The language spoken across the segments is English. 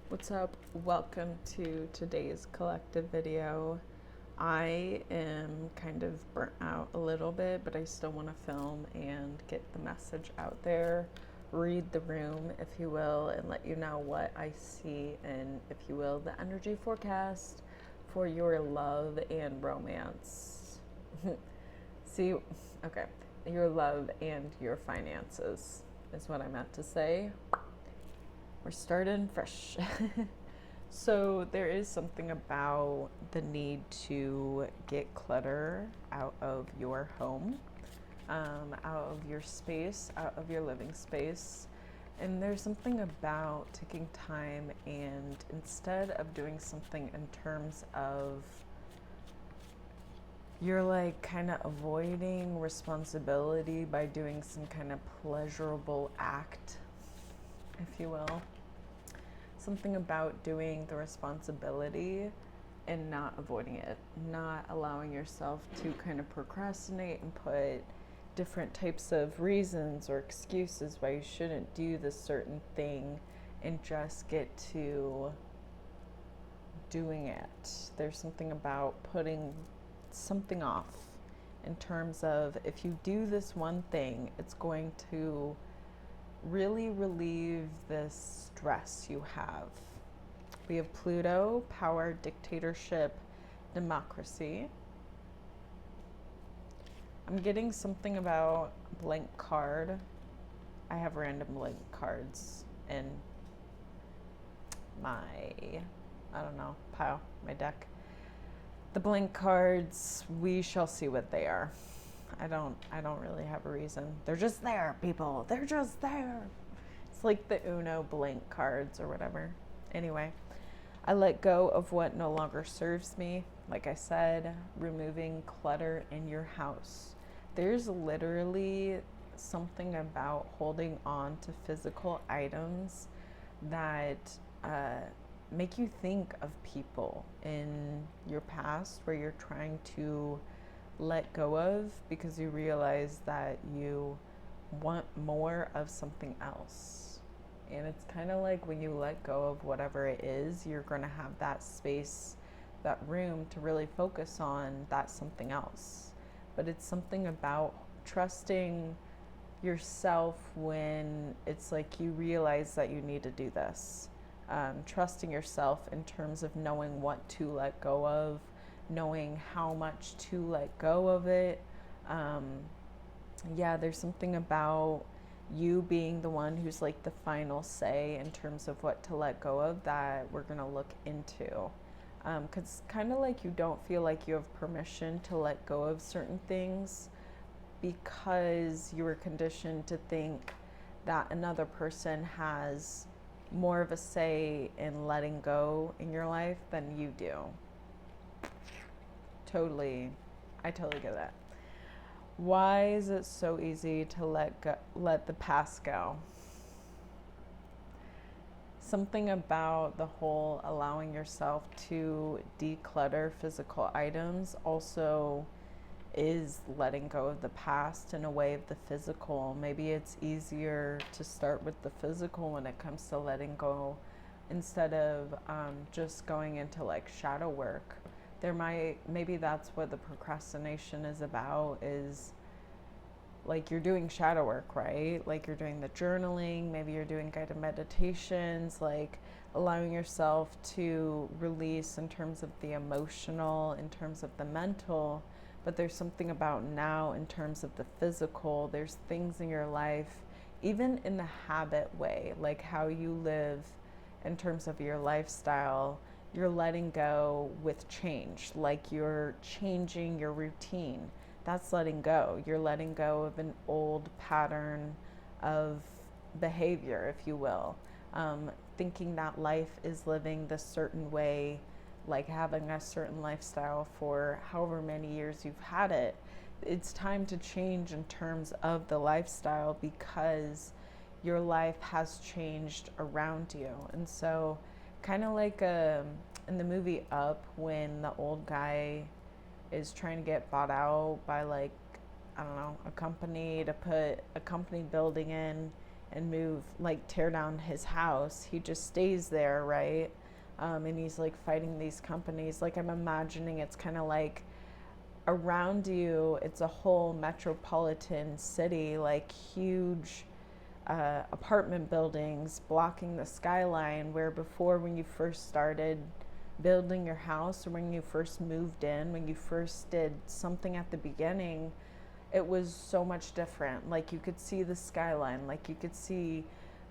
What's up? Welcome to today's collective video. I am kind of burnt out a little bit, but I still want to film and get the message out there, read the room, if you will, and let you know what I see and, if you will, the energy forecast for your love and romance. See, okay, your love and your finances is what I meant to say. We're starting fresh. So there is something about the need to get clutter out of your home, out of your space, out of your living space. And there's something about taking time and instead of doing something in terms of you're like kind of avoiding responsibility by doing some kind of pleasurable act, if you will. Something about doing the responsibility and not avoiding it, not allowing yourself to kind of procrastinate and put different types of reasons or excuses why you shouldn't do this certain thing and just get to doing it. There's something about putting something off in terms of if you do this one thing, it's going to really relieve this stress you have. We have Pluto, power, dictatorship, democracy. I'm getting something about blank card. I have random blank cards in my, I don't know, pile, my deck. The blank cards, we shall see what they are. I don't really have a reason. They're just there, people. They're just there. It's like the Uno blank cards or whatever. Anyway, I let go of what no longer serves me. Like I said, removing clutter in your house. There's literally something about holding on to physical items that make you think of people in your past where you're trying to let go of because you realize that you want more of something else. And it's kind of like when you let go of whatever it is, you're going to have that space, that room to really focus on that something else. But it's something about trusting yourself when it's like you realize that you need to do this. Trusting yourself in terms of knowing what to let go of, knowing how much to let go of it. There's something about you being the one who's like the final say in terms of what to let go of that we're going to look into. Because kind of like you don't feel like you have permission to let go of certain things because you were conditioned to think that another person has more of a say in letting go in your life than you do. I totally get that. Why is it so easy to let the past go? Something about the whole allowing yourself to declutter physical items also is letting go of the past in a way of the physical. Maybe it's easier to start with the physical when it comes to letting go instead of just going into like shadow work. Maybe that's what the procrastination is about, is like you're doing shadow work, right? Like you're doing the journaling, maybe you're doing guided meditations, like allowing yourself to release in terms of the emotional, in terms of the mental. But there's something about now in terms of the physical. There's things in your life, even in the habit way, like how you live in terms of your lifestyle, you're letting go with change, like you're changing your routine. That's letting go. You're letting go of an old pattern of behavior, if you will. Thinking that life is living this certain way, like having a certain lifestyle for however many years you've had it. It's time to change in terms of the lifestyle because your life has changed around you. And so kind of like in the movie Up, when the old guy is trying to get bought out by like, I don't know, a company to put a company building in, and move, like tear down his house. He just stays there, right? And he's like fighting these companies. Like, I'm imagining it's kind of like around you, it's a whole metropolitan city, like huge apartment buildings blocking the skyline, where before, when you first started building your house, or when you first moved in, when you first did something at the beginning, it was so much different. Like, you could see the skyline, like you could see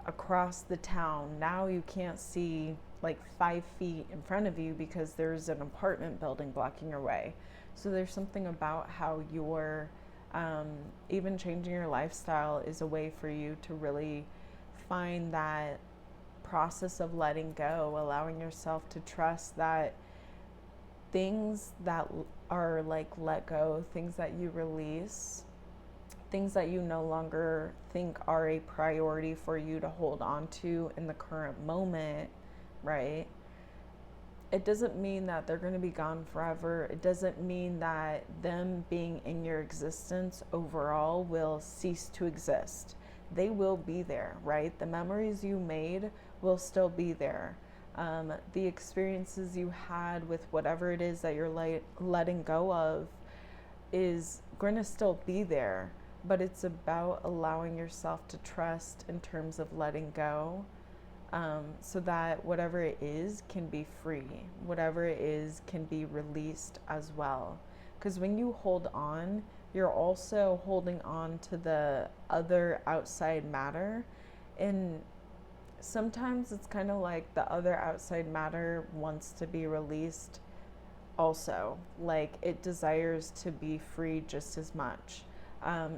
across the town. Now you can't see like 5 feet in front of you because there's an apartment building blocking your way. So there's something about how you're even changing your lifestyle is a way for you to really find that process of letting go, allowing yourself to trust that things that are like let go, things that you release, things that you no longer think are a priority for you to hold on to in the current moment, right? It doesn't mean that they're going to be gone forever. It doesn't mean that them being in your existence overall will cease to exist. They will be there, right? The memories you made will still be there. The experiences you had with whatever it is that you're letting go of is going to still be there, but it's about allowing yourself to trust in terms of letting go, so that whatever it is can be free, whatever it is can be released as well. Because when you hold on, you're also holding on to the other outside matter. And sometimes it's kind of like the other outside matter wants to be released also. Like, it desires to be free just as much.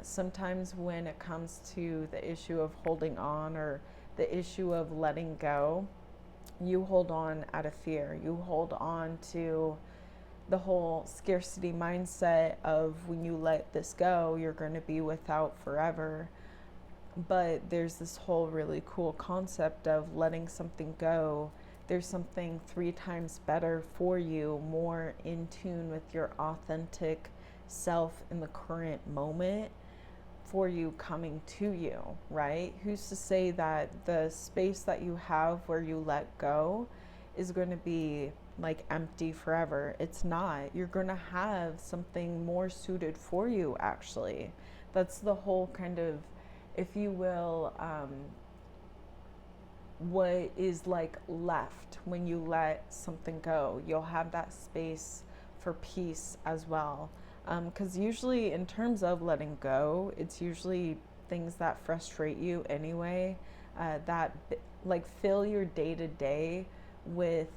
Sometimes when it comes to the issue of holding on, or the issue of letting go, you hold on out of fear. You hold on to the whole scarcity mindset of, when you let this go, you're going to be without forever. But there's this whole really cool concept of letting something go. There's something 3 times better for you, more in tune with your authentic self in the current moment, for you coming to you, right? Who's to say that the space that you have where you let go is going to be like empty forever? It's not. You're going to have something more suited for you, actually. That's the whole kind of, if you will, what is like left when you let something go. You'll have that space for peace as well. Because usually, in terms of letting go, it's usually things that frustrate you anyway, that like fill your day to day with,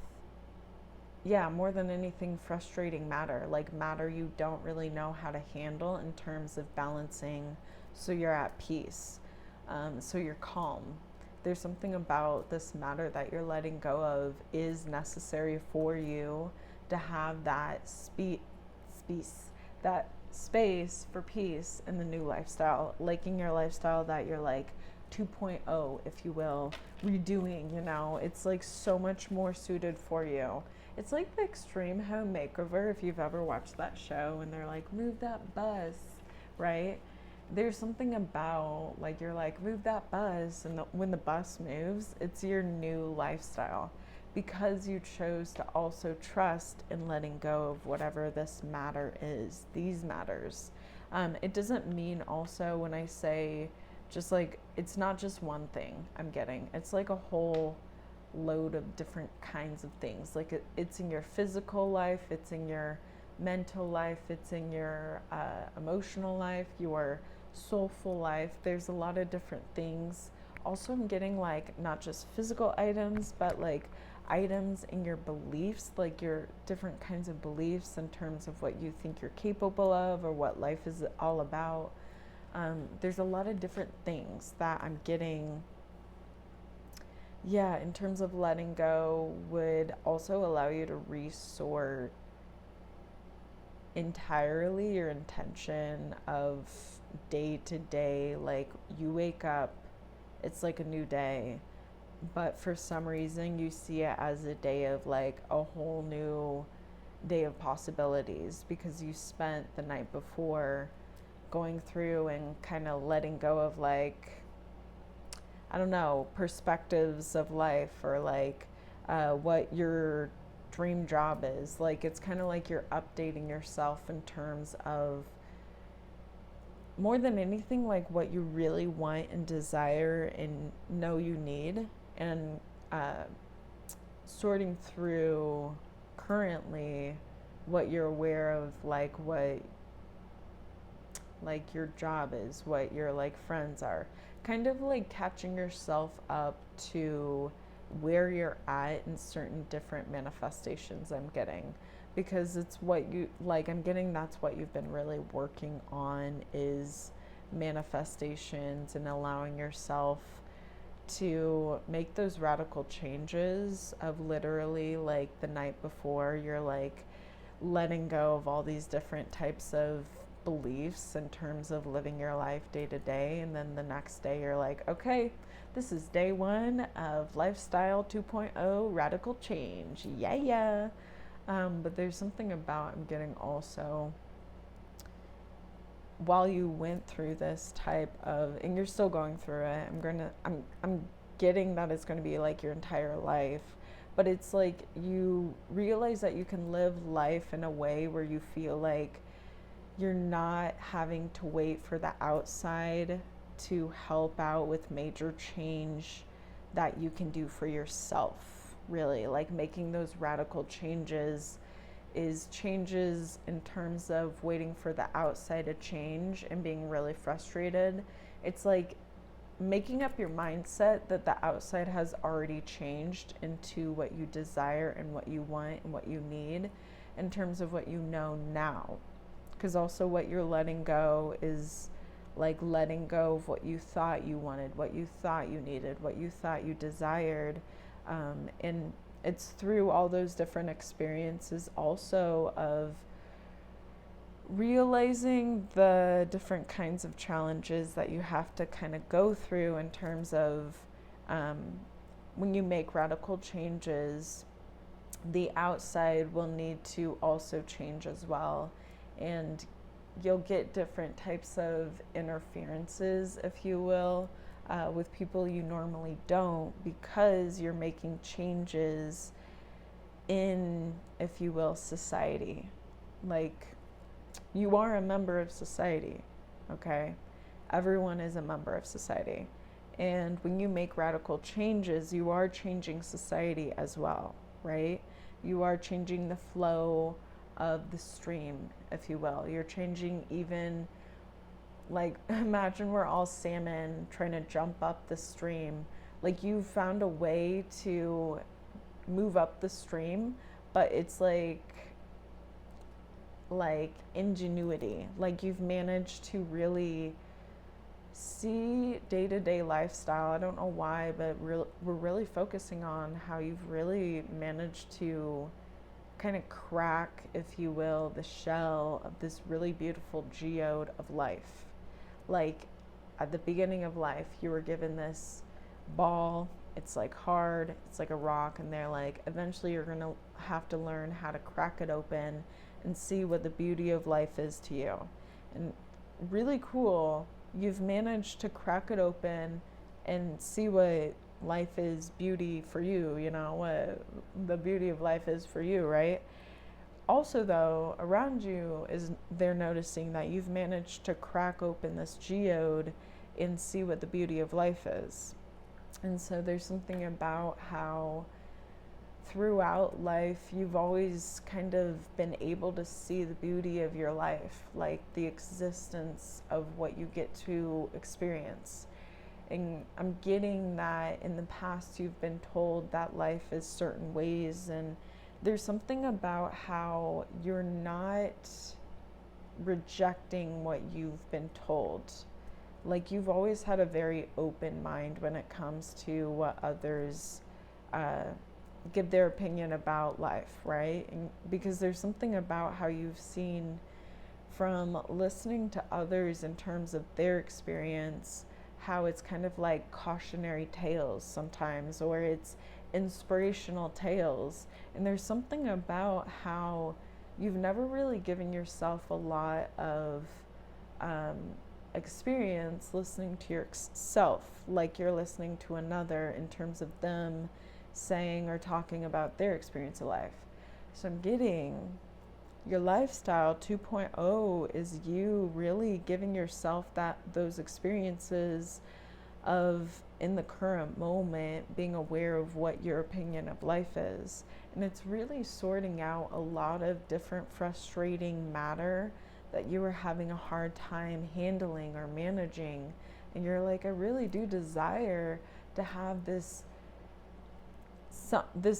yeah, more than anything, frustrating matter, like matter you don't really know how to handle in terms of balancing, so you're at peace, so you're calm. There's something about this matter that you're letting go of is necessary for you to have that that space for peace in the new lifestyle, like in your lifestyle that you're like 2.0, if you will, redoing, it's like so much more suited for you. It's like the Extreme Home Makeover, if you've ever watched that show, and they're like, move that bus, right? There's something about, like, you're like, move that bus, and when the bus moves, it's your new lifestyle, because you chose to also trust in letting go of whatever this matter is, these matters. It doesn't mean also, when I say just like, it's not just one thing I'm getting, it's like a whole load of different kinds of things. Like, it's in your physical life, it's in your mental life, it's in your emotional life, your soulful life. There's a lot of different things. Also, I'm getting like not just physical items, but like items in your beliefs, like your different kinds of beliefs in terms of what you think you're capable of, or what life is all about. There's a lot of different things that I'm getting. Yeah, in terms of letting go, would also allow you to resort entirely your intention of day to day. Like, you wake up, it's like a new day, but for some reason you see it as a day of like a whole new day of possibilities, because you spent the night before going through and kind of letting go of like I don't know, perspectives of life, or like what your dream job is. Like it's kind of like you're updating yourself in terms of, more than anything, like what you really want and desire and know you need, and uh, sorting through currently what you're aware of, like what like your job is, what your like friends are, kind of like catching yourself up to where you're at in certain different manifestations. I'm getting, because it's what you like, I'm getting that's what you've been really working on, is manifestations and allowing yourself to make those radical changes of literally like the night before you're like letting go of all these different types of beliefs in terms of living your life day to day, and then the next day you're like, okay, this is day one of lifestyle 2.0 radical change, yeah. But there's something about, I'm getting also, while you went through this type of, and you're still going through it, I'm getting that it's going to be like your entire life, but it's like you realize that you can live life in a way where you feel like you're not having to wait for the outside to help out with major change that you can do for yourself, really. Like making those radical changes is changes in terms of waiting for the outside to change and being really frustrated. It's like making up your mindset that the outside has already changed into what you desire and what you want and what you need in terms of what you know now. Because also what you're letting go is like letting go of what you thought you wanted, what you thought you needed, what you thought you desired. And it's through all those different experiences also of realizing the different kinds of challenges that you have to kind of go through in terms of um, when you make radical changes, the outside will need to also change as well. And you'll get different types of interferences, if you will, with people you normally don't, because you're making changes in, if you will, society. Like, you are a member of society, okay? Everyone is a member of society. And when you make radical changes, you are changing society as well, right? You are changing the flow of the stream, if you will. You're changing even, like, imagine we're all salmon trying to jump up the stream. Like, you've found a way to move up the stream, but it's like ingenuity. Like, you've managed to really see day-to-day lifestyle. I don't know why, but we're really focusing on how you've really managed to kind of crack, if you will, the shell of this really beautiful geode of life. Like, at the beginning of life, you were given this ball. It's like hard, it's like a rock, and they're like, eventually you're gonna have to learn how to crack it open and see what the beauty of life is to you. And really cool, you've managed to crack it open and see what life is beauty for you, you know, what the beauty of life is for you, right? Also, though, around you is, they're noticing that you've managed to crack open this geode and see what the beauty of life is. And so there's something about how throughout life you've always kind of been able to see the beauty of your life, like the existence of what you get to experience. And I'm getting that in the past you've been told that life is certain ways, and there's something about how you're not rejecting what you've been told. Like, you've always had a very open mind when it comes to what others give their opinion about life, right? And because there's something about how you've seen from listening to others in terms of their experience, how it's kind of like cautionary tales sometimes, or it's inspirational tales. And there's something about how you've never really given yourself a lot of experience listening to yourself like you're listening to another in terms of them saying or talking about their experience of life. So I'm getting your lifestyle 2.0 is you really giving yourself those experiences of in the current moment being aware of what your opinion of life is. And it's really sorting out a lot of different frustrating matter that you were having a hard time handling or managing. And you're like, I really do desire to have this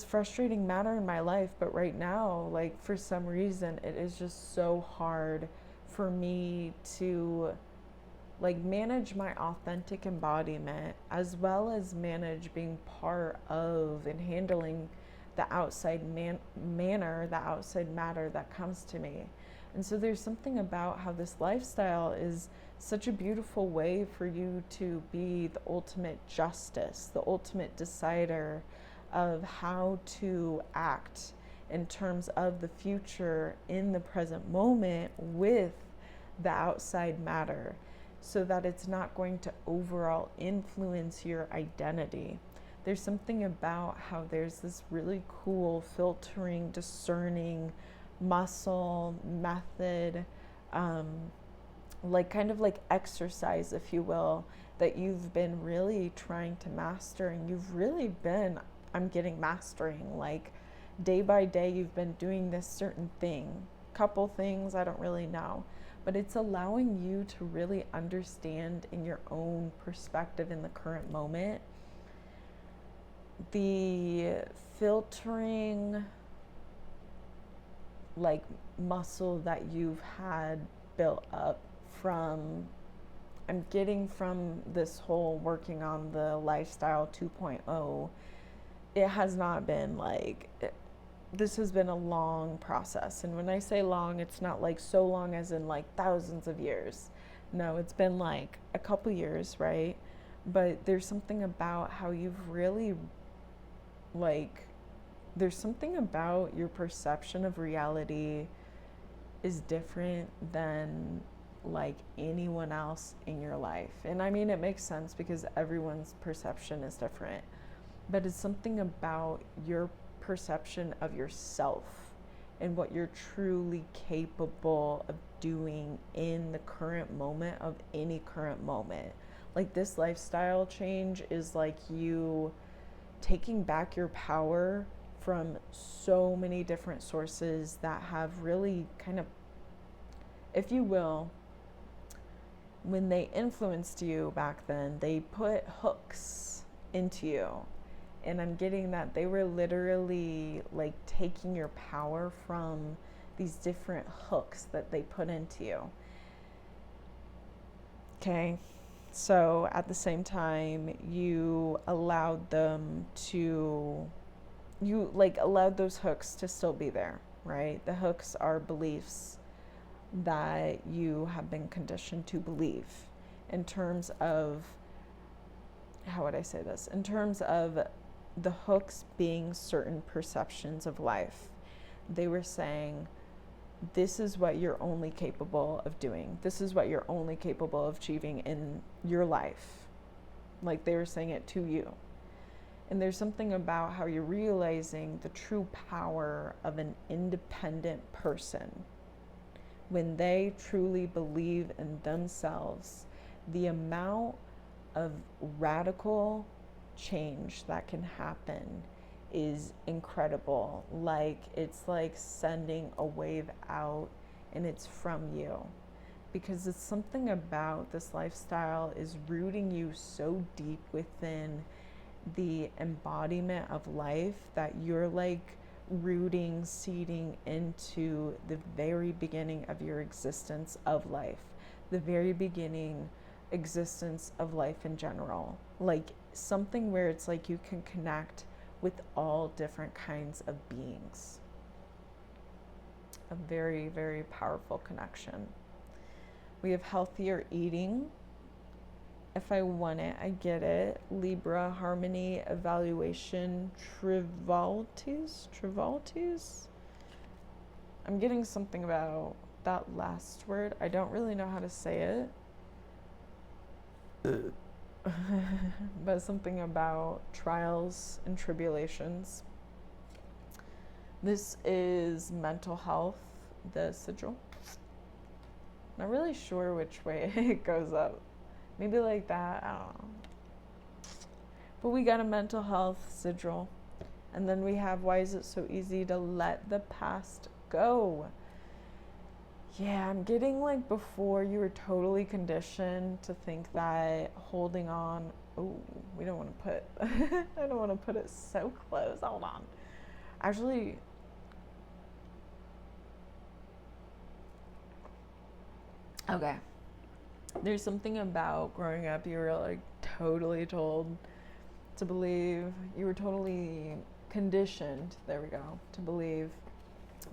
frustrating matter in my life, but right now, like, for some reason it is just so hard for me to like manage my authentic embodiment as well as manage being part of and handling the outside manner, the outside matter that comes to me. And so there's something about how this lifestyle is such a beautiful way for you to be the ultimate justice, the ultimate decider of how to act in terms of the future in the present moment with the outside matter, so that it's not going to overall influence your identity. There's something about how there's this really cool filtering, discerning muscle method, like kind of like exercise, if you will, that you've been really trying to master. And you've really been, I'm getting mastering, like day by day you've been doing this certain thing, couple things, I don't really know, but it's allowing you to really understand in your own perspective in the current moment the filtering like muscle that you've had built up from, I'm getting from this whole working on the lifestyle 2.0. It has not been like, this has been a long process. And when I say long, it's not like so long as in like thousands of years. No, it's been like a couple years, right? But there's something about how you've really like, there's something about your perception of reality is different than like anyone else in your life. And I mean, it makes sense because everyone's perception is different, but it's something about your perception of yourself and what you're truly capable of doing in the current moment of any current moment. Like this lifestyle change is like you taking back your power from so many different sources that have really kind of, if you will, when they influenced you back then, they put hooks into you. And I'm getting that they were literally like taking your power from these different hooks that they put into you. Okay. So at the same time, you allowed them to, you like allowed those hooks to still be there, right? The hooks are beliefs that you have been conditioned to believe in terms of, how would I say this? In terms of the hooks being certain perceptions of life. They were saying, this is what you're only capable of doing. This is what you're only capable of achieving in your life. Like they were saying it to you. And there's something about how you're realizing the true power of an independent person. When they truly believe in themselves, the amount of radical change that can happen is incredible. Like it's like sending a wave out and it's from you, because it's something about this lifestyle is rooting you so deep within the embodiment of life that you're like rooting, seeding into the very beginning of your existence of life, the very beginning existence of life in general. Like something where it's like you can connect with all different kinds of beings. A very, very powerful connection. We have healthier eating. If I want it, I get it. Libra, harmony, evaluation, trivialities. I'm getting something about that last word. I don't really know how to say it. but something about trials and tribulations. This is mental health, the sigil. Not really sure which way it goes up. Maybe like that, I don't know. But we got a mental health sigil. And then we have, why is it so easy to let the past go? Yeah, I'm getting like, before you were totally conditioned to think that holding on, oh, we don't want to put, I don't want to put it so close. Hold on. Actually, okay. There's something about growing up, you were like totally told to believe, you were totally conditioned, there we go, to believe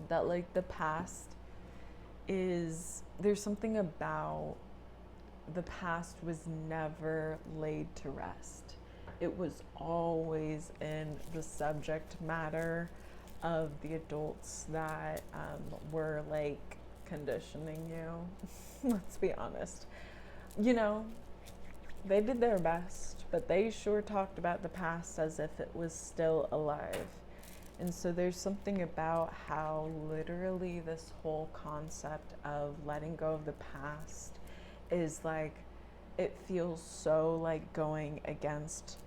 that like the past is, there's something about the past was never laid to rest. It was always in the subject matter of the adults that were like conditioning you. Let's be honest. You know, they did their best, but they sure talked about the past as if it was still alive. And so there's something about how literally this whole concept of letting go of the past is like, it feels so like going against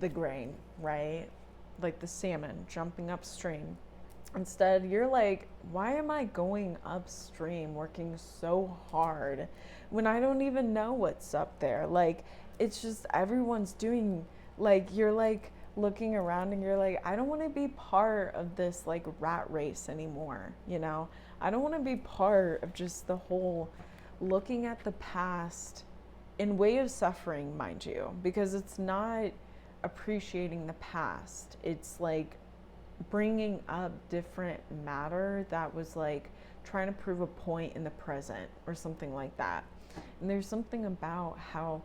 the grain, right? Like the salmon jumping upstream. Instead, you're like, why am I going upstream working so hard when I don't even know what's up there? Like, it's just everyone's doing, like, you're like looking around and you're like, I don't want to be part of this like rat race anymore, you know? I don't want to be part of just the whole looking at the past in way of suffering, mind you, because it's not appreciating the past. It's like bringing up different matter that was like trying to prove a point in the present or something like that. And there's something about how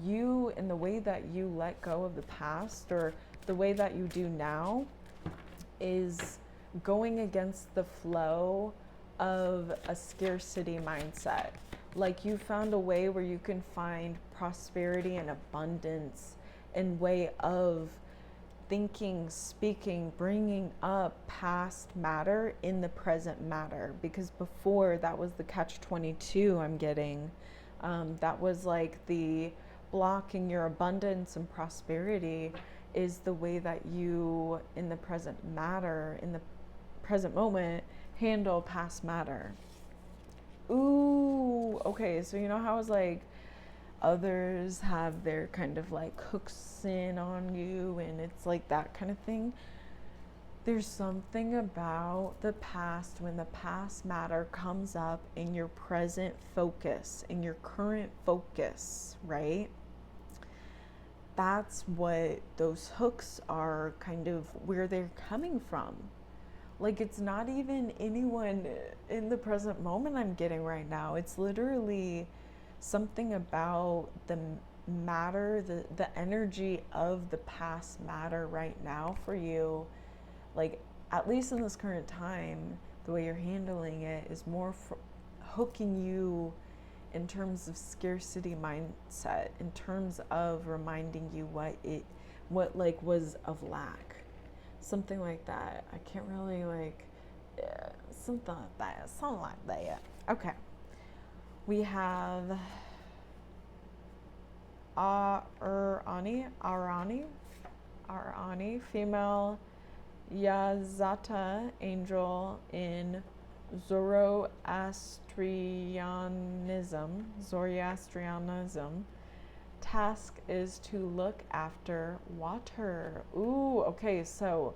you, in the way that you let go of the past or the way that you do now, is going against the flow of a scarcity mindset. Like you found a way where you can find prosperity and abundance in way of thinking, speaking, bringing up past matter in the present matter. Because before, that was the catch-22 I'm getting. That was like the blocking your abundance and prosperity is the way that you, in the present matter, in the present moment, handle past matter. Ooh, okay, so you know how I was like, others have their kind of like hooks in on you and it's like that kind of thing. There's something about the past when the past matter comes up in your present focus, in your current focus, right? That's what those hooks are, kind of where they're coming from. Like, it's not even anyone in the present moment I'm getting right now. It's literally something about the matter, the energy of the past matter right now for you. Like, at least in this current time, the way you're handling it is more hooking you in terms of scarcity mindset, in terms of reminding you what like was of lack. Something like that. I can't really like, something like that. Okay. We have Arani, female Yazata angel in Zoroastrianism. Task is to look after water. Ooh, okay, so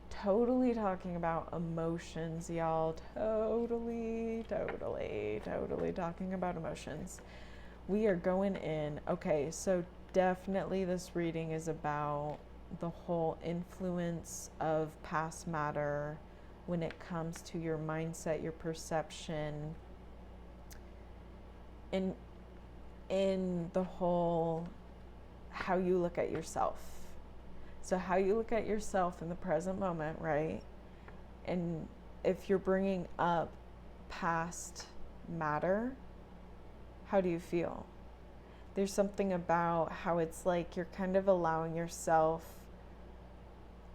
totally talking about emotions, y'all. Totally talking about emotions. We are going in. Okay, so definitely this reading is about the whole influence of past matter when it comes to your mindset, your perception, in the whole how you look at yourself. So how you look at yourself in the present moment, right? And if you're bringing up past matter, how do you feel? There's something about how it's like you're kind of allowing yourself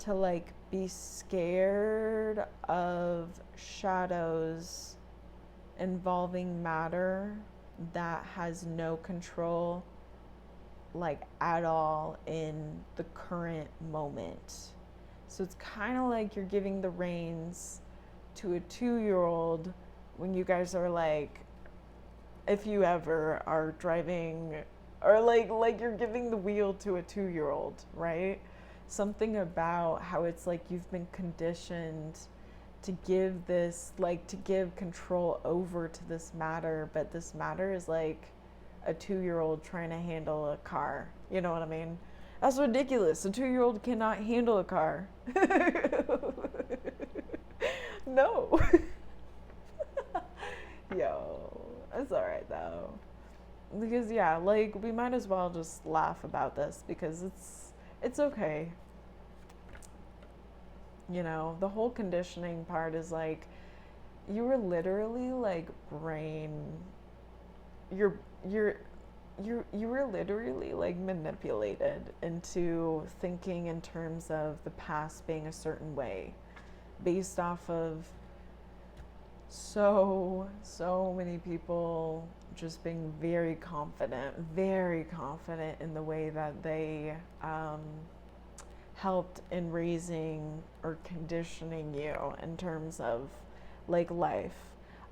to like be scared of shadows involving matter that has no control like at all in the current moment. So it's kind of like you're giving the reins to a 2-year-old when you guys are like, if you ever are driving, or like you're giving the wheel to a 2-year-old, right? Something about how it's like you've been conditioned to give this, like to give control over to this matter, but this matter is like a 2-year-old trying to handle a car. You know what I mean? That's ridiculous. A 2-year-old cannot handle a car. No. Yo, it's alright though. Because yeah, like we might as well just laugh about this because it's okay. You know, the whole conditioning part is like you were literally like brain you're you're you were literally like manipulated into thinking in terms of the past being a certain way based off of so many people just being very confident in the way that they helped in raising or conditioning you in terms of like life.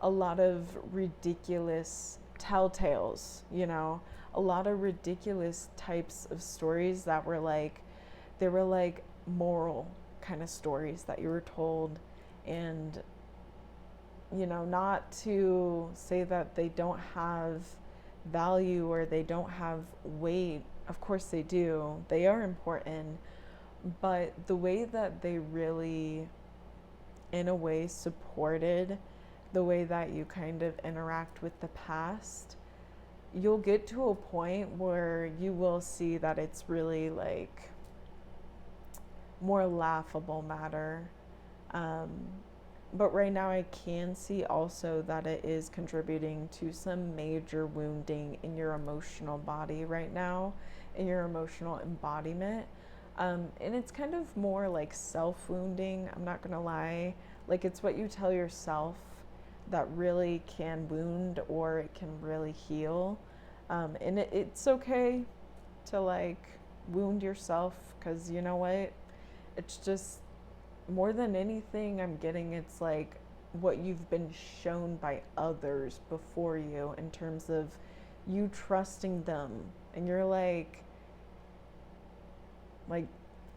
A lot of ridiculous telltales, you know, a lot of ridiculous types of stories that were like, they were like moral kind of stories that you were told. And you know, not to say that they don't have value or they don't have weight. Of course they do. They are important. But the way that they really, in a way, supported the way that you kind of interact with the past, you'll get to a point where you will see that it's really like more laughable matter. Um, but right now I can see also that it is contributing to some major wounding in your emotional body right now, in your emotional embodiment. And it's kind of more like self-wounding, I'm not gonna lie. Like it's what you tell yourself that really can wound or it can really heal. And it's okay to like wound yourself because you know what? It's just more than anything I'm getting, it's like what you've been shown by others before you in terms of you trusting them. And you're like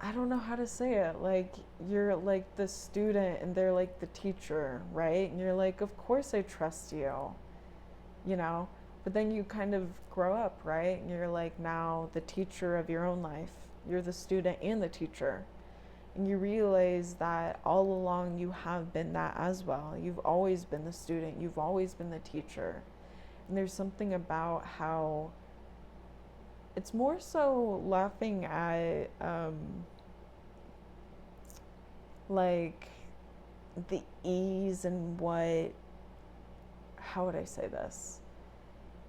I don't know how to say it. Like you're like the student and they're like the teacher, right? And you're like, of course I trust you, you know? But then you kind of grow up, right? And you're like now the teacher of your own life. You're the student and the teacher. And you realize that all along you have been that as well. You've always been the student. You've always been the teacher. And there's something about how it's more so laughing at like the ease and what, how would I say this?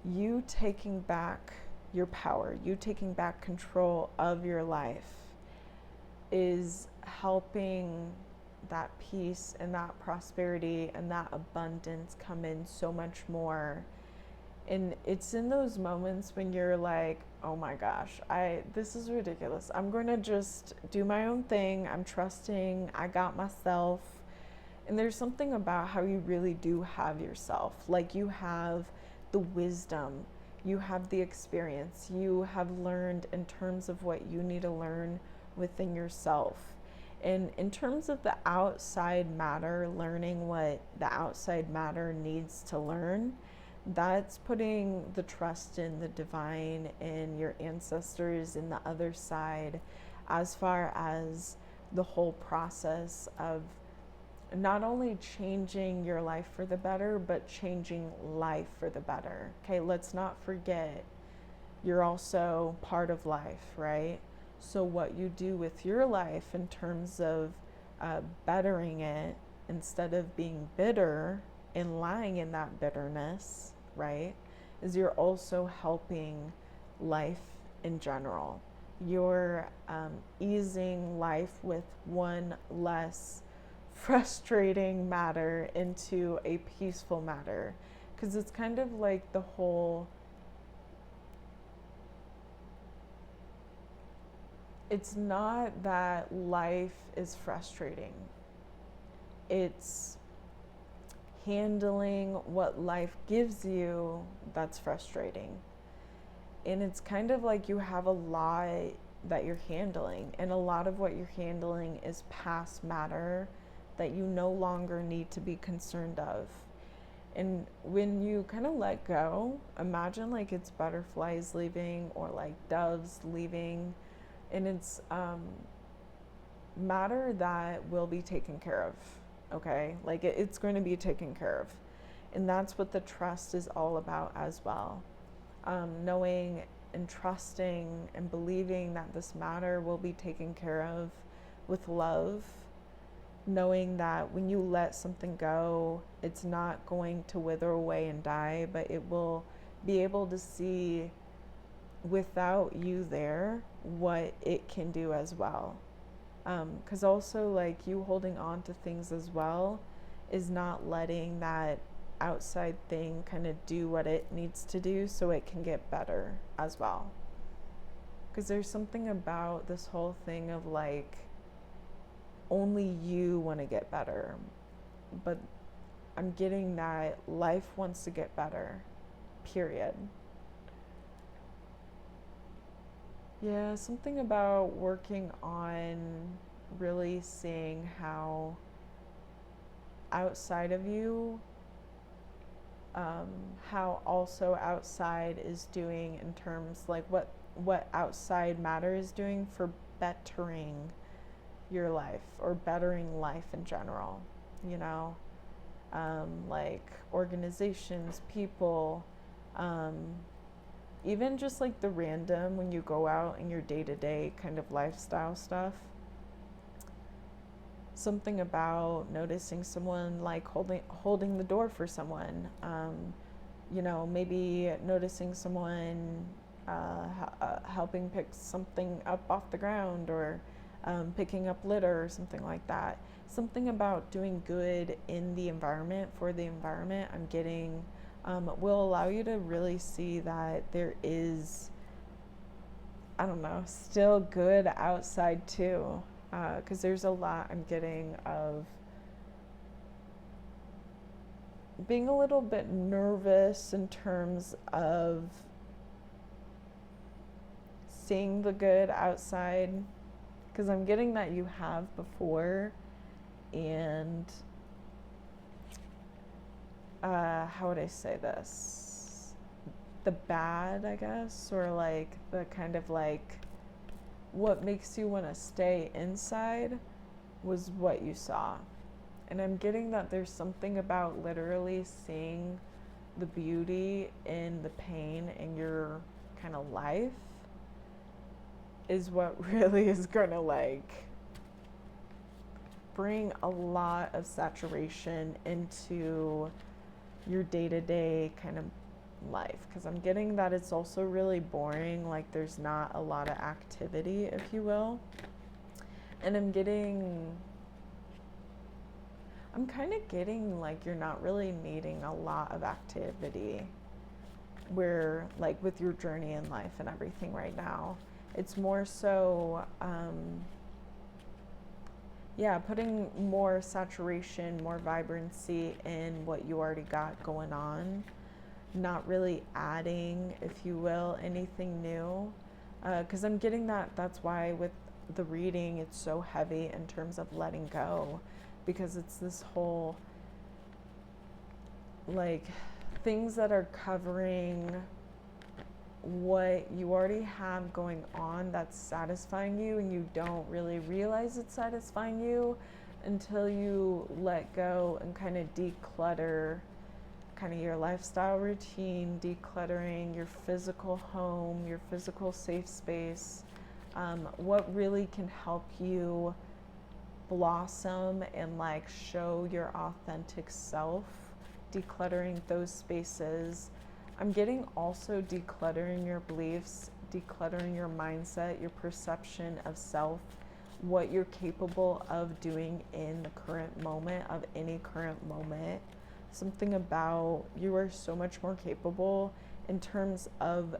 You taking back your power, you taking back control of your life is helping that peace and that prosperity and that abundance come in so much more. And it's in those moments when you're like, oh my gosh, this is ridiculous. I'm going to just do my own thing. I'm trusting. I got myself. And there's something about how you really do have yourself. Like you have the wisdom, you have the experience, you have learned in terms of what you need to learn within yourself. And in terms of the outside matter, learning what the outside matter needs to learn, that's putting the trust in the divine, in your ancestors, in the other side, as far as the whole process of not only changing your life for the better, but changing life for the better. Okay, let's not forget, you're also part of life, right? So what you do with your life in terms of bettering it, instead of being bitter and lying in that bitterness, right, is you're also helping life in general. You're easing life with one less frustrating matter into a peaceful matter. Because it's kind of like the whole, it's not that life is frustrating, it's handling what life gives you that's frustrating. And it's kind of like you have a lot that you're handling, and a lot of what you're handling is past matter that you no longer need to be concerned of. And when you kind of let go, imagine like it's butterflies leaving or like doves leaving, and it's matter that will be taken care of, okay? Like it's going to be taken care of. And that's what the trust is all about as well. Knowing and trusting and believing that this matter will be taken care of with love, knowing that when you let something go, it's not going to wither away and die, but it will be able to see without you there what it can do as well. Because also, like, you holding on to things as well is not letting that outside thing kind of do what it needs to do so it can get better as well. Because there's something about this whole thing of like only you want to get better, but I'm getting that life wants to get better, period. Yeah, something about working on really seeing how outside of you, how also outside is doing in terms like what outside matter is doing for bettering your life or bettering life in general, you know, like organizations, people, even just like the random when you go out in your day-to-day kind of lifestyle stuff. Something about noticing someone like holding the door for someone, you know, maybe noticing someone helping pick something up off the ground, or picking up litter or something like that. Something about doing good in the environment, for the environment, I'm getting will allow you to really see that there is, I don't know, still good outside too. Because there's a lot I'm getting of being a little bit nervous in terms of seeing the good outside, because I'm getting that you have before, and how would I say this? The bad, I guess, or like the kind of like what makes you want to stay inside was what you saw. And I'm getting that there's something about literally seeing the beauty in the pain in your kind of life is what really is going to like bring a lot of saturation into your day-to-day kind of life. Because I'm getting that it's also really boring, like there's not a lot of activity, if you will. And I'm kind of getting like you're not really needing a lot of activity where like with your journey in life and everything right now. It's more so putting more saturation, more vibrancy in what you already got going on, not really adding, if you will, anything new. Because I'm getting that's why with the reading it's so heavy in terms of letting go, because it's this whole like things that are covering what you already have going on that's satisfying you, and you don't really realize it's satisfying you until you let go and kind of declutter kind of your lifestyle routine, decluttering your physical home, your physical safe space, what really can help you blossom and like show your authentic self, decluttering those spaces, I'm getting also decluttering your beliefs, decluttering your mindset, your perception of self, what you're capable of doing in the current moment, of any current moment. Something about you are so much more capable in terms of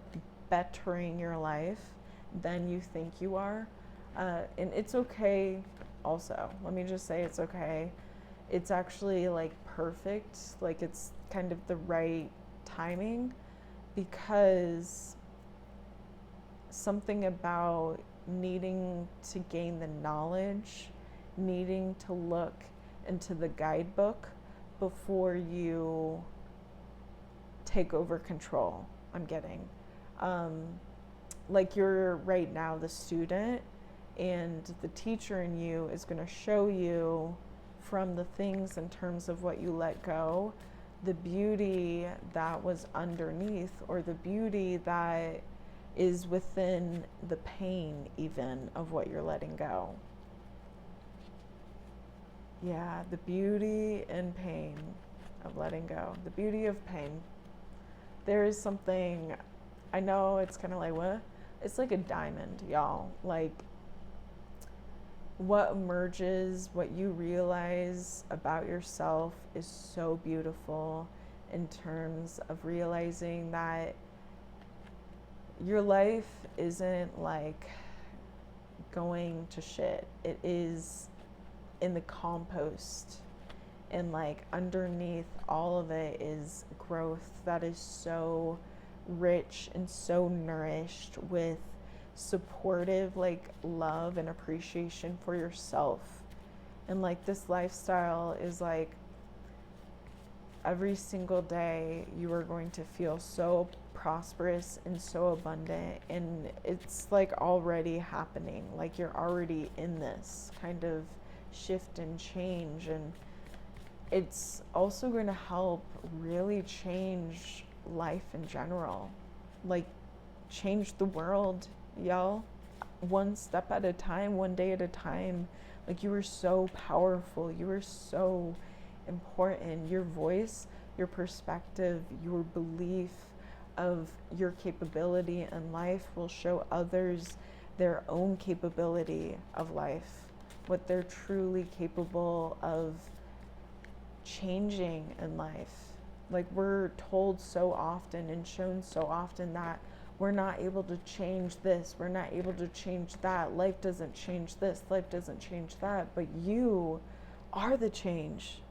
bettering your life than you think you are. And it's okay also. Let me just say it's okay. It's actually like perfect. Like it's kind of the right timing, because something about needing to gain the knowledge, needing to look into the guidebook before you take over control. I'm getting like you're right now the student, and the teacher in you is going to show you from the things in terms of what you let go, the beauty that was underneath, or the beauty that is within the pain even of what you're letting go. Yeah, the beauty and pain of letting go. The beauty of pain. There is something, I know it's kind of like, what? It's like a diamond, y'all. Like, what emerges, what you realize about yourself is so beautiful in terms of realizing that your life isn't like going to shit. It is in the compost, and like underneath all of it is growth that is so rich and so nourished with supportive like love and appreciation for yourself. And like this lifestyle is like every single day you are going to feel so prosperous and so abundant, and it's like already happening. Like you're already in this kind of shift and change, and it's also going to help really change life in general, like change the world, y'all, one step at a time, one day at a time. Like you are so powerful, you are so important. Your voice, your perspective, your belief of your capability in life will show others their own capability of life, what they're truly capable of changing in life. Like we're told so often and shown so often that we're not able to change this, we're not able to change that, life doesn't change this, life doesn't change that, but you are the change.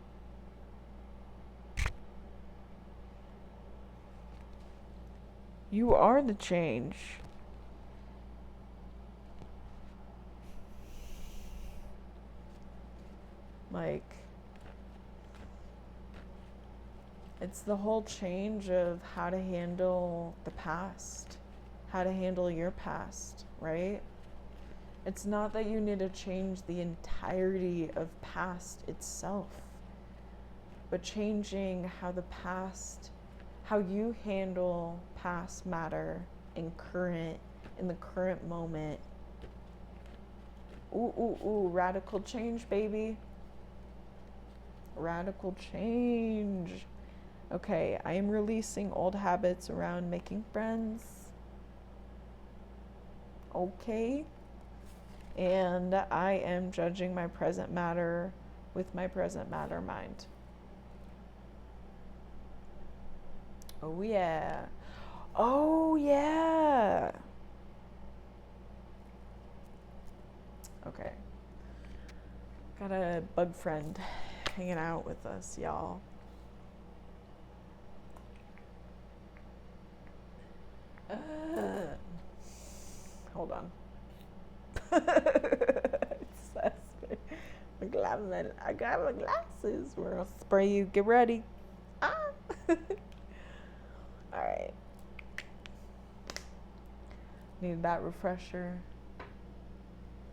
You are the change. Like, it's the whole change of how to handle the past, how to handle your past, right? It's not that you need to change the entirety of past itself, but changing how the past, how you handle past matter in the current moment. Ooh, ooh, ooh, radical change, baby. Radical change. Okay, I am releasing old habits around making friends. Okay. And I am judging my present matter with my present matter mind. Oh, yeah. Oh, yeah. Okay. Got a bug friend hanging out with us, y'all. Hold on. I got my glasses. We're gonna spray you. Get ready. Ah. All right. Need that refresher.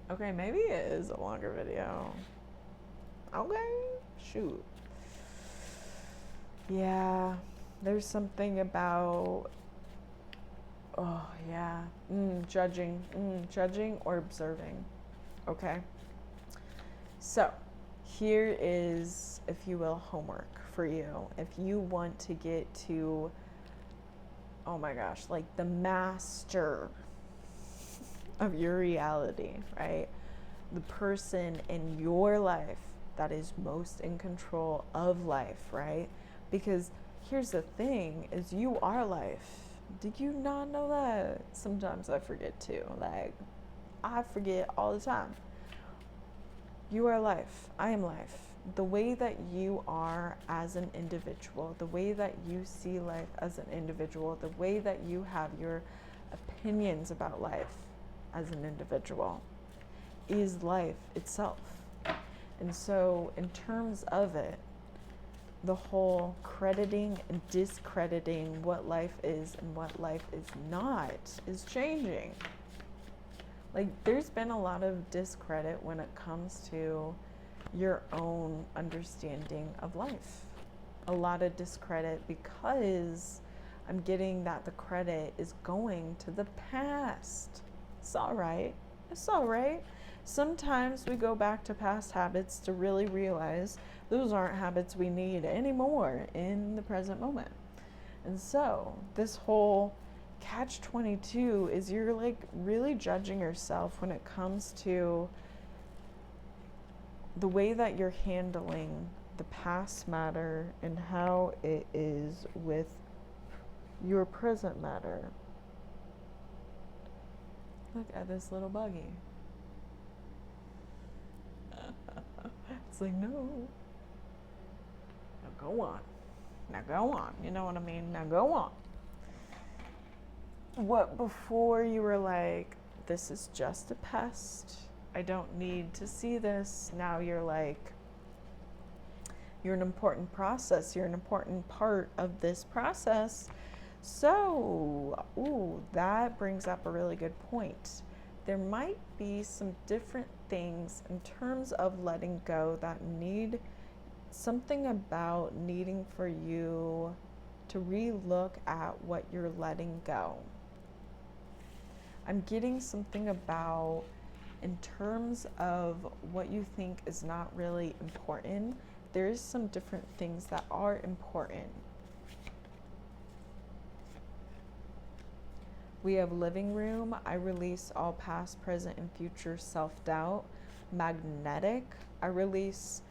Okay, maybe it is a longer video. Okay, shoot. Yeah, there's something about, oh yeah, judging or observing. Okay, so here is, if you will, homework for you. If you want to get to oh my gosh, like the master of your reality, right? The person in your life that is most in control of life, right? Because here's the thing is you are life. Did you not know that? Sometimes I forget too. Like I forget all the time. You are life. I am life. The way that you are as an individual, the way that you see life as an individual, the way that you have your opinions about life as an individual is life itself. And so, in terms of it, the whole crediting and discrediting what life is and what life is not is changing. Like, there's been a lot of discredit when it comes to your own understanding of life. A lot of discredit because I'm getting that the credit is going to the past. It's all right. It's all right. Sometimes we go back to past habits to really realize those aren't habits we need anymore in the present moment. And so this whole catch-22 is you're like really judging yourself when it comes to the way that you're handling the past matter and how it is with your present matter. Look at this little buggy. It's like, no. Now go on. Now go on. You know what I mean? Now go on. What before you were like, this is just a pest. I don't need to see this. Now you're like, you're an important process. You're an important part of this process. So, that brings up a really good point. There might be some different things in terms of letting go that need something about needing for you to re-look at what you're letting go. I'm getting something about in terms of what you think is not really important. There's some different things that are important. We have living room. I release all past, present, and future self-doubt. Magnetic. I release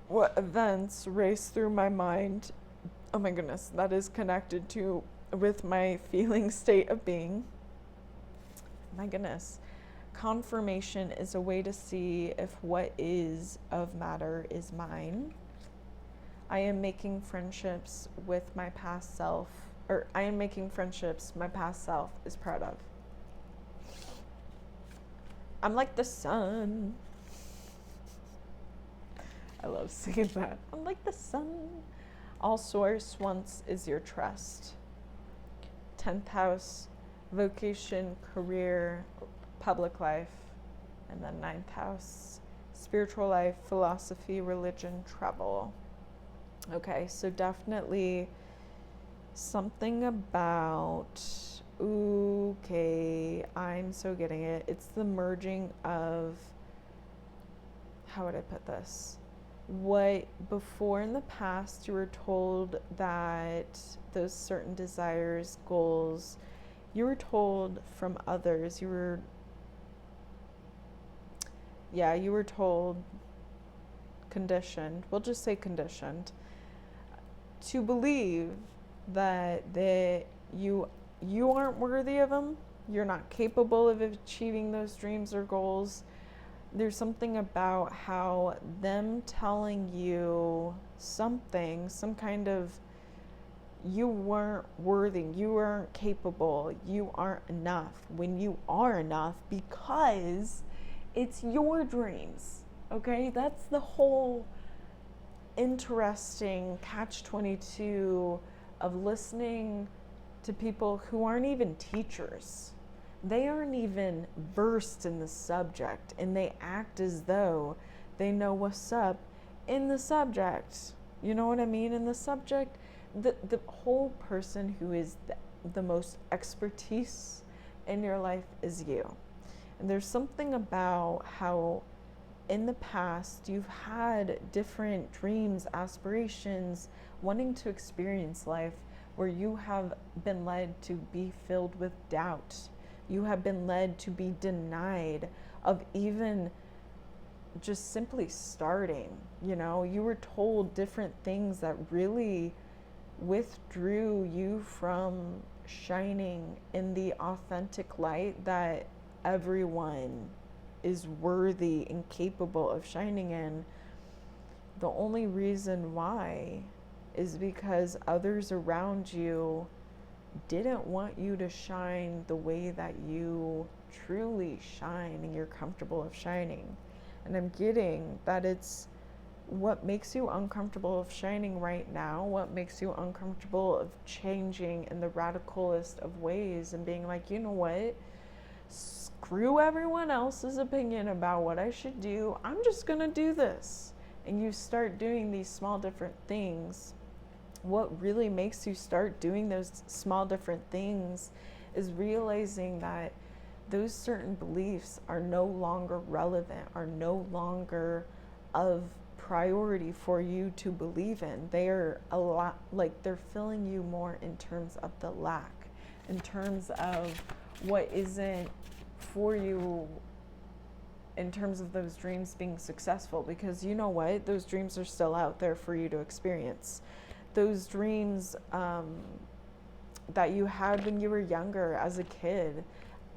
what events race through my mind. Oh my goodness, that is connected to with my feeling state of being. My goodness. Confirmation is a way to see if what is of matter is mine. I am making friendships with my past self. I am making friendships my past self is proud of. I'm like the sun. I love singing that. I'm like the sun. All source wants is your trust. 10th house, vocation, career, public life. And then 9th house, spiritual life, philosophy, religion, travel. Okay, so definitely something about, okay, I'm so getting it. It's the merging of, how would I put this? What before in the past you were told that those certain desires, goals, you were told from others, you were told, conditioned, we'll just say conditioned, to believe that you aren't worthy of them, you're not capable of achieving those dreams or goals. There's something about how them telling you something, some kind of you weren't worthy, you weren't capable, you aren't enough, when you are enough because it's your dreams. Okay, that's the whole interesting catch-22 of listening to people who aren't even teachers. They aren't even versed in the subject, and they act as though they know what's up in the subject. You know what I mean? In the subject, the whole person who is the most expertise in your life is you. And there's something about how in the past you've had different dreams, aspirations, wanting to experience life, where you have been led to be filled with doubt. You have been led to be denied of even just simply starting. You know, you were told different things that really withdrew you from shining in the authentic light that everyone is worthy and capable of shining in. The only reason why is because others around you didn't want you to shine the way that you truly shine and you're comfortable of shining. And I'm getting that it's what makes you uncomfortable of shining right now, what makes you uncomfortable of changing in the radicalest of ways and being like, you know what? Screw everyone else's opinion about what I should do. I'm just gonna do this. And you start doing these small different things. What really makes you start doing those small different things is realizing that those certain beliefs are no longer relevant, are no longer of priority for you to believe in. They are a lot, like they're filling you more in terms of the lack, in terms of what isn't for you, in terms of those dreams being successful. Because you know what, those dreams are still out there for you to experience. Those dreams that you had when you were younger as a kid,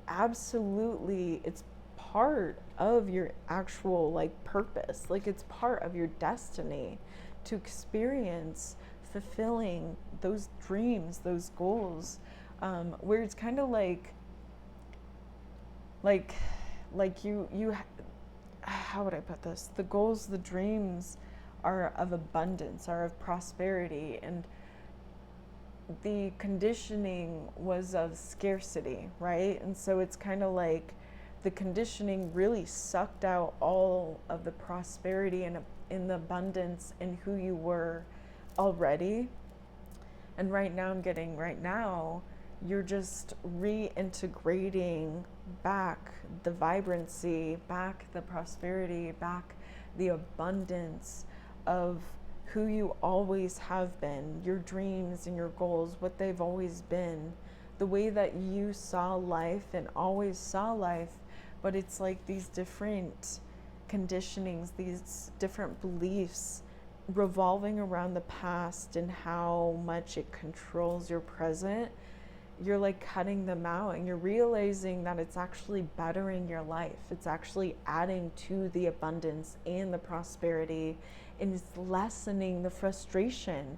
absolutely, it's part of your actual like purpose. Like it's part of your destiny to experience fulfilling those dreams, those goals, where it's kind of like you how would I put this? The goals, the dreams are of abundance, are of prosperity, and the conditioning was of scarcity, right? And so it's kind of like the conditioning really sucked out all of the prosperity and in the abundance in who you were already. And right now you're just reintegrating back the vibrancy, back the prosperity, back the abundance of who you always have been, your dreams and your goals, what they've always been, the way that you saw life and always saw life. But it's like these different conditionings, these different beliefs revolving around the past and how much it controls your present. You're like cutting them out and you're realizing that it's actually bettering your life. It's actually adding to the abundance and the prosperity, and it's lessening the frustration.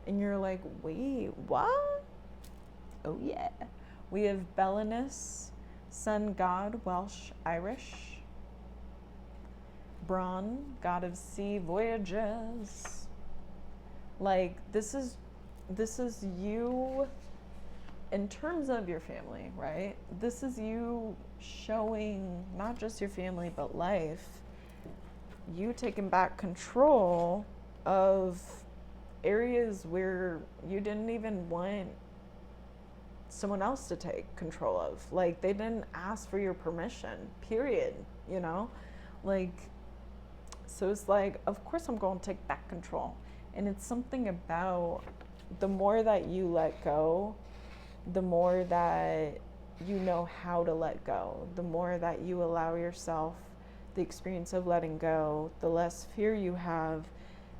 And you're like, wait, what? Oh yeah. We have Belinus, sun god, Welsh, Irish. Bron, god of sea voyages. Like this is you in terms of your family, right? This is you showing not just your family but life, you taking back control of areas where you didn't even want someone else to take control of. Like they didn't ask for your permission, period, you know? Like, so it's like, of course I'm going to take back control. And it's something about the more that you let go, the more that you know how to let go, the more that you allow yourself the experience of letting go, the less fear you have,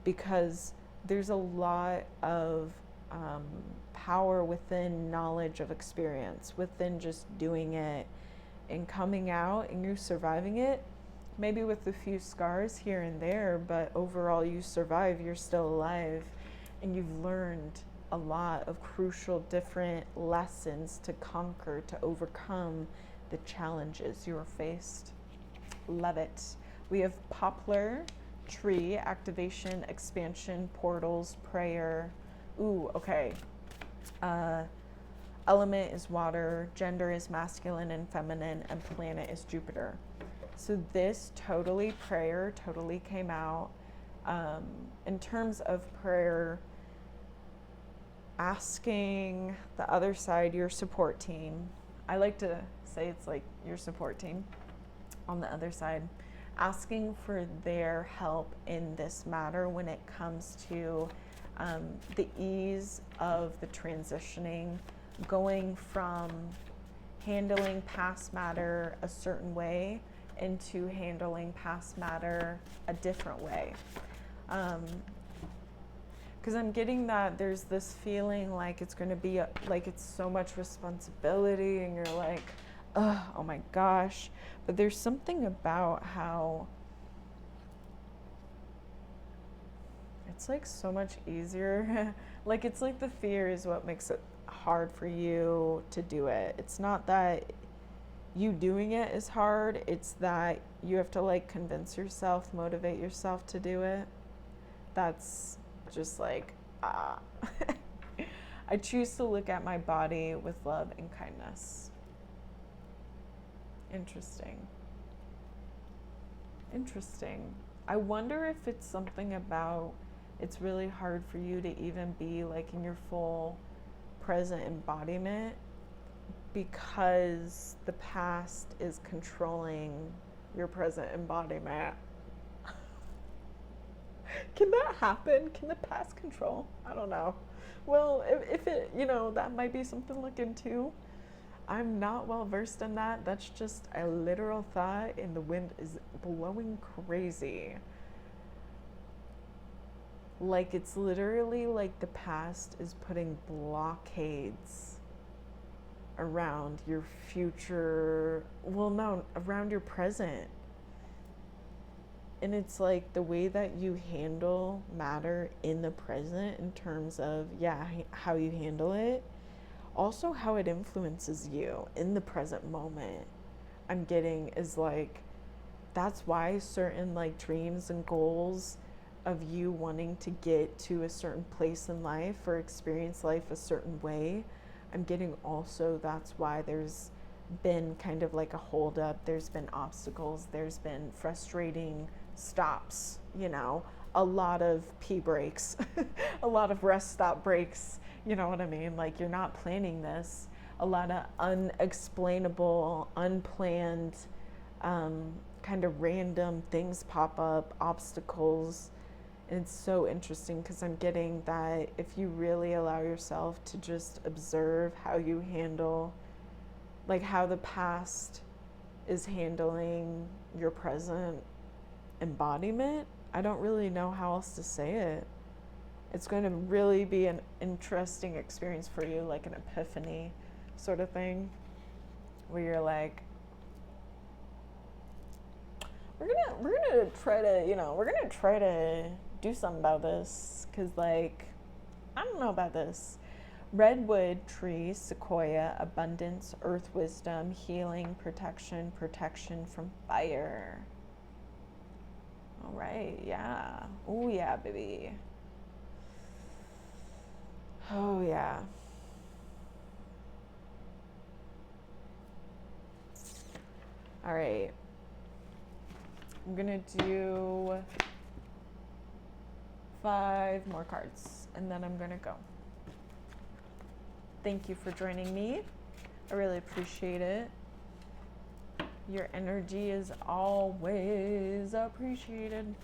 because there's a lot of power within knowledge of experience, within just doing it and coming out and you surviving it, maybe with a few scars here and there, but overall you survive, you're still alive, and you've learned a lot of crucial different lessons to conquer, to overcome the challenges you are faced. Love it. We have poplar, tree, activation, expansion, portals, prayer. Ooh, okay. Element is water, gender is masculine and feminine, and planet is Jupiter. So this prayer totally came out. In terms of prayer, asking the other side, your support team. I like to say it's like your support team on the other side, asking for their help in this matter when it comes to the ease of the transitioning, going from handling past matter a certain way into handling past matter a different way. Because I'm getting that there's this feeling like it's going to be like it's so much responsibility, and you're like, oh my gosh. But there's something about how it's like so much easier. Like it's like the fear is what makes it hard for you to do it. It's not that you doing it is hard, it's that you have to like convince yourself, motivate yourself to do it. That's just like, I choose to look at my body with love and kindness. Interesting. I wonder if it's something about it's really hard for you to even be like in your full present embodiment because the past is controlling your present embodiment. Can that happen? Can the past control? I don't know. Well, if it, that might be something to look into. I'm not well versed in that. That's just a literal thought, and the wind is blowing crazy. Like it's literally like the past is putting blockades around your future, around your present. And it's like the way that you handle matter in the present in terms of, how you handle it, also how it influences you in the present moment. I'm getting is like, that's why certain like dreams and goals of you wanting to get to a certain place in life or experience life a certain way, I'm getting also that's why there's been kind of like a hold up, there's been obstacles, there's been frustrating stops, a lot of pee breaks, a lot of rest stop breaks, you know what I mean? Like you're not planning this, a lot of unexplainable, unplanned, kind of random things pop up, obstacles. And it's so interesting because I'm getting that if you really allow yourself to just observe how you handle, like how the past is handling your present embodiment, I don't really know how else to say it. It's going to really be an interesting experience for you, like an epiphany sort of thing, where you're like, we're gonna try to do something about this, because like, I don't know about this. Redwood tree, sequoia, abundance, earth wisdom, healing, protection from fire. All right, yeah. Oh yeah, baby. Oh yeah. All right. I'm gonna do 5 more cards and then I'm gonna go. Thank you for joining me. I really appreciate it. Your energy is always appreciated.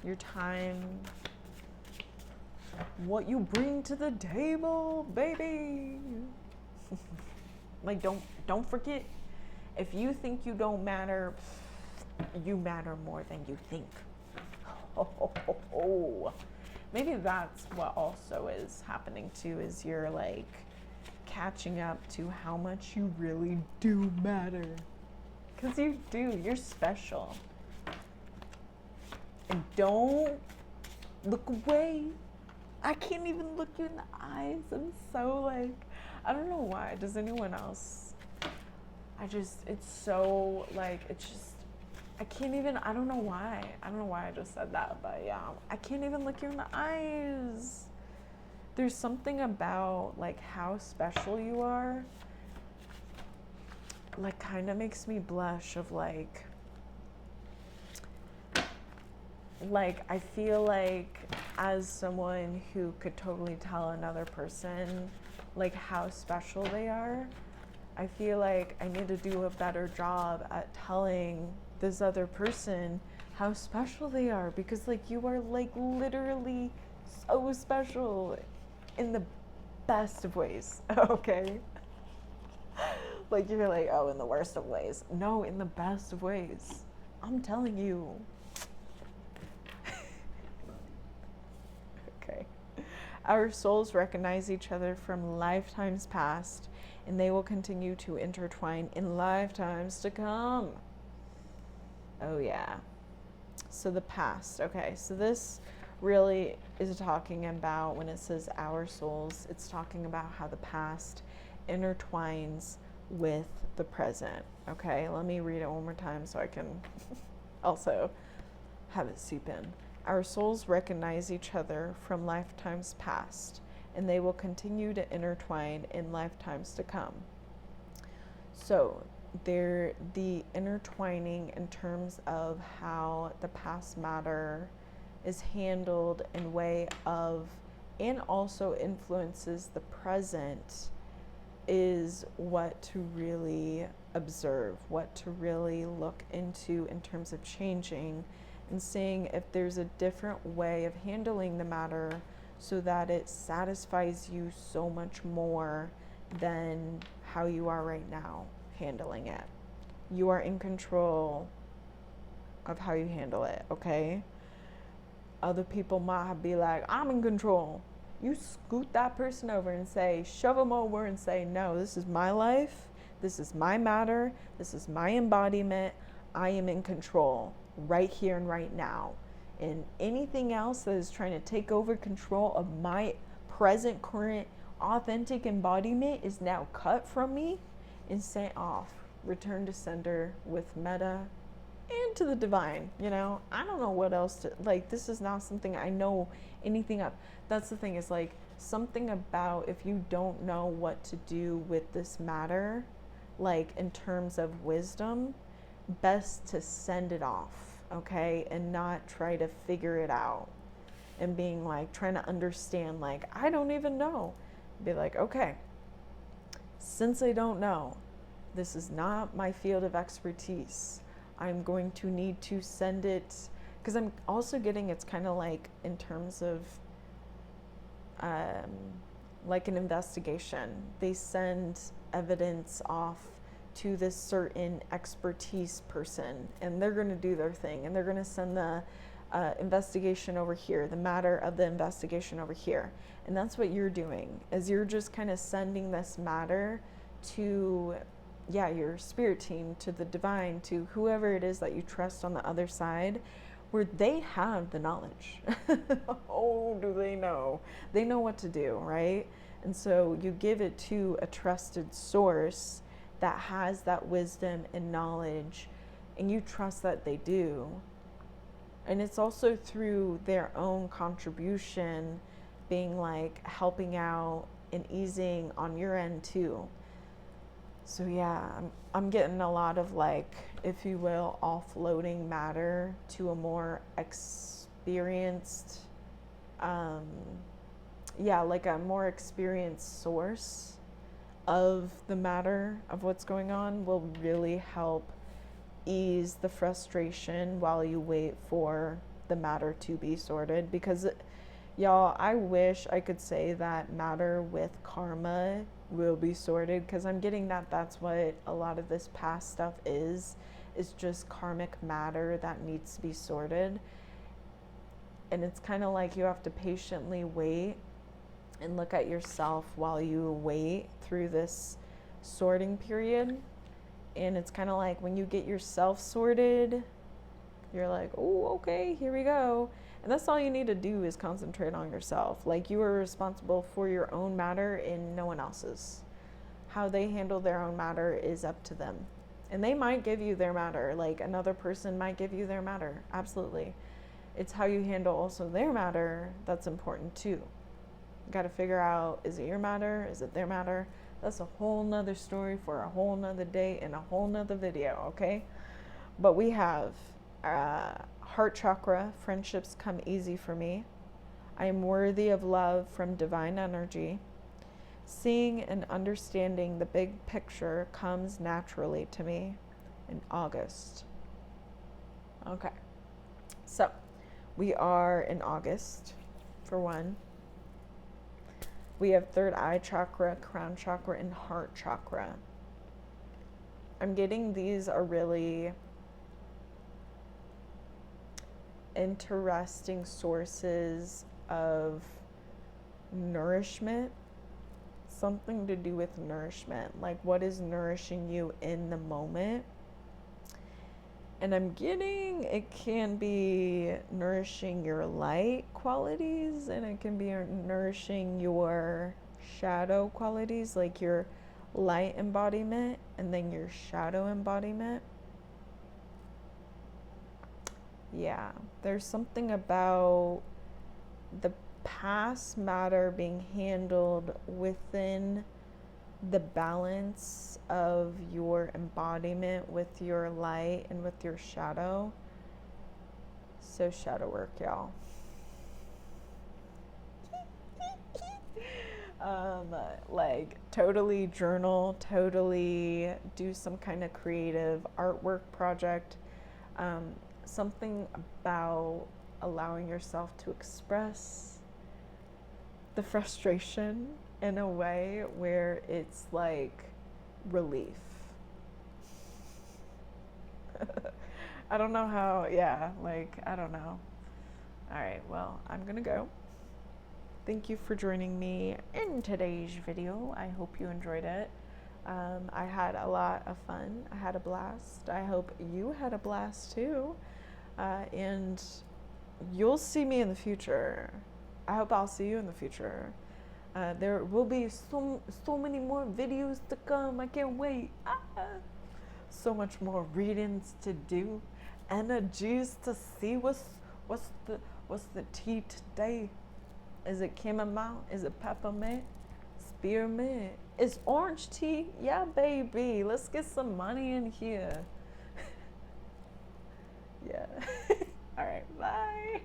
Your time, what you bring to the table, baby. Like don't forget, if you think you don't matter, you matter more than you think. Maybe that's what also is happening too, is you're like catching up to how much you really do matter. Because you do, you're special. And don't look away. I can't even look you in the eyes. I'm so like, I don't know why. Does anyone else? It's so like, it's just, I can't even, I don't know why I just said that, but yeah, I can't even look you in the eyes. There's something about like how special you are, like kind of makes me blush of like I feel like as someone who could totally tell another person like how special they are, I feel like I need to do a better job at telling this other person how special they are, because like you are like literally so special in the best of ways. Okay, like you're like, oh, in the worst of ways. No, in the best of ways. I'm telling you. Okay. Our souls recognize each other from lifetimes past, and they will continue to intertwine in lifetimes to come. Oh, yeah. So the past. Okay, so this really is talking about, when it says our souls, it's talking about how the past intertwines with the present. Okay, let me read it one more time so I can also have it seep in. Our souls recognize each other from lifetimes past, and they will continue to intertwine in lifetimes to come. So they're the intertwining in terms of how the past matter is handled in way of, and also influences the present, is what to really observe, what to really look into in terms of changing and seeing if there's a different way of handling the matter so that it satisfies you so much more than how you are right now handling it. You are in control of how you handle it, okay? Other people might be like, I'm in control. You scoot that person over and say, shove them over and say, no, this is my life. This is my matter. This is my embodiment. I am in control right here and right now. And anything else that is trying to take over control of my present, current, authentic embodiment is now cut from me and sent off. Return to sender with meta and to the divine. You know, I don't know what else to, like, this is not something I know anything of. That's the thing, is like something about, if you don't know what to do with this matter, like in terms of wisdom, best to send it off, okay, and not try to figure it out and being like trying to understand, like, I don't even know. Be like, okay, since I don't know, this is not my field of expertise, I'm going to need to send it, because I'm also getting, it's kind of like in terms of like an investigation. They send evidence off to this certain expertise person, and they're going to do their thing, and they're going to send the investigation over here, the matter of the investigation over here. And that's what you're doing, is you're just kind of sending this matter to, yeah, your spirit team, to the divine, to whoever it is that you trust on the other side, where they have the knowledge. Oh, do they know? They know what to do, right? And so you give it to a trusted source that has that wisdom and knowledge, and you trust that they do. And it's also through their own contribution, being like helping out and easing on your end too. So yeah, I'm getting a lot of, like, if you will, offloading matter to a more experienced, like a more experienced source of the matter of what's going on, will really help ease the frustration while you wait for the matter to be sorted. Because y'all, I wish I could say that matter with karma will be sorted, because I'm getting that that's what a lot of this past stuff is just karmic matter that needs to be sorted. And it's kind of like you have to patiently wait and look at yourself while you wait through this sorting period. And it's kind of like when you get yourself sorted, you're like, oh, okay, here we go. And that's all you need to do, is concentrate on yourself. Like, you are responsible for your own matter and no one else's. How they handle their own matter is up to them. And they might give you their matter. Like, another person might give you their matter. Absolutely. It's how you handle also their matter that's important too. You got to figure out, is it your matter? Is it their matter? That's a whole nother story for a whole nother day and a whole nother video, okay? But we have heart chakra, friendships come easy for me. I am worthy of love from divine energy. Seeing and understanding the big picture comes naturally to me in August. Okay. So we are in August, for one. We have third eye chakra, crown chakra, and heart chakra. I'm getting these are really interesting sources of nourishment, something to do with nourishment, like what is nourishing you in the moment. And I'm getting it can be nourishing your light qualities, and it can be nourishing your shadow qualities, like your light embodiment and then your shadow embodiment. Yeah, there's something about the past matter being handled within the balance of your embodiment with your light and with your shadow. So shadow work, y'all. Like totally journal, totally do some kind of creative artwork project. Something about allowing yourself to express the frustration in a way where it's like relief. I don't know how, yeah, like, I don't know. All right, well, I'm gonna go. Thank you for joining me in today's video. I hope you enjoyed it. I had a lot of fun. I had a blast. I hope you had a blast too. And you'll see me in the future. I hope I'll see you in the future. There will be so many more videos to come. I can't wait. So much more readings to do, energies to see. What's the tea today? Is it chamomile? Is it peppermint? Spearmint? Is orange tea? Yeah, baby. Let's get some money in here. Yeah. All right. Bye.